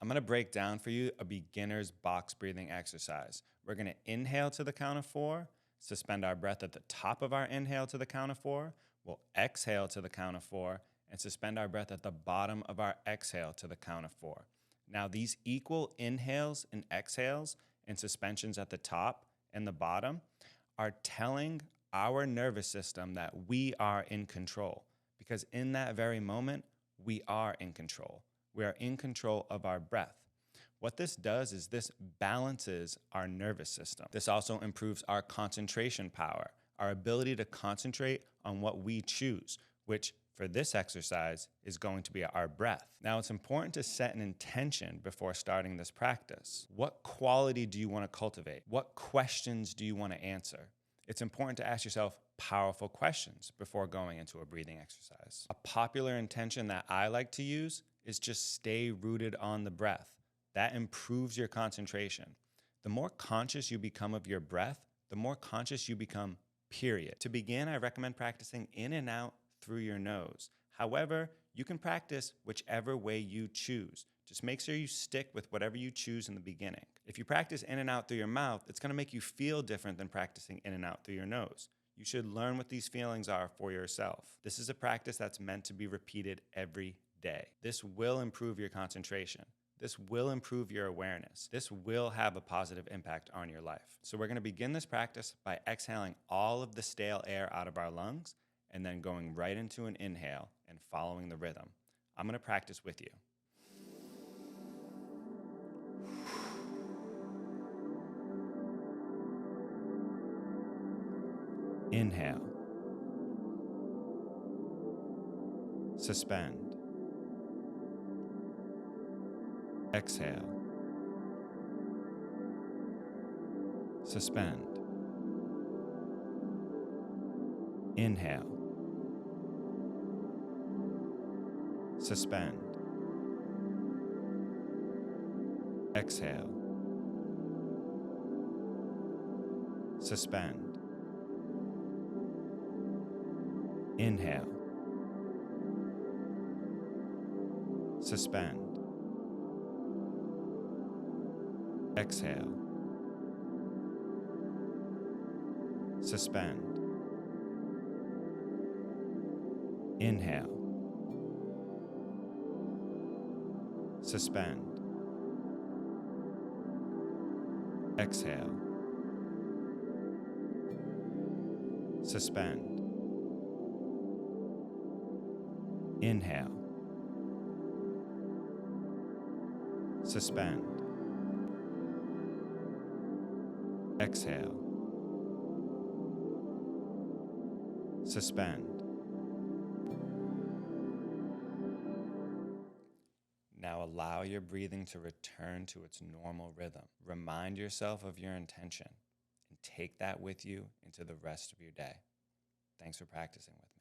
I'm going to break down for you a beginner's box breathing exercise. We're going to inhale to the count of 4, suspend our breath at the top of our inhale to the count of 4. We'll exhale to the count of 4 and suspend our breath at the bottom of our exhale to the count of 4. Now, these equal inhales and exhales and suspensions at the top and the bottom are telling our nervous system that we are in control, because in that very moment, we are in control. We are in control of our breath. What this does is this balances our nervous system. This also improves our concentration power, our ability to concentrate on what we choose, which for this exercise is going to be our breath. Now, it's important to set an intention before starting this practice. What quality do you want to cultivate? What questions do you want to answer? It's important to ask yourself powerful questions before going into a breathing exercise. A popular intention that I like to use is just stay rooted on the breath. That improves your concentration. The more conscious you become of your breath, the more conscious you become, period. To begin, I recommend practicing in and out through your nose. However, you can practice whichever way you choose. Just make sure you stick with whatever you choose in the beginning. If you practice in and out through your mouth, it's going to make you feel different than practicing in and out through your nose. You should learn what these feelings are for yourself. This is a practice that's meant to be repeated every day. This will improve your concentration. This will improve your awareness. This will have a positive impact on your life. So we're going to begin this practice by exhaling all of the stale air out of our lungs and then going right into an inhale and following the rhythm. I'm going to practice with you. Inhale. Suspend. Exhale. Suspend. Inhale. Suspend. Exhale. Suspend. Inhale. Suspend. Exhale. Suspend. Inhale. Suspend. Exhale. Suspend. Inhale. Suspend. Exhale. Suspend. Now allow your breathing to return to its normal rhythm. Remind yourself of your intention and take that with you into the rest of your day. Thanks for practicing with me.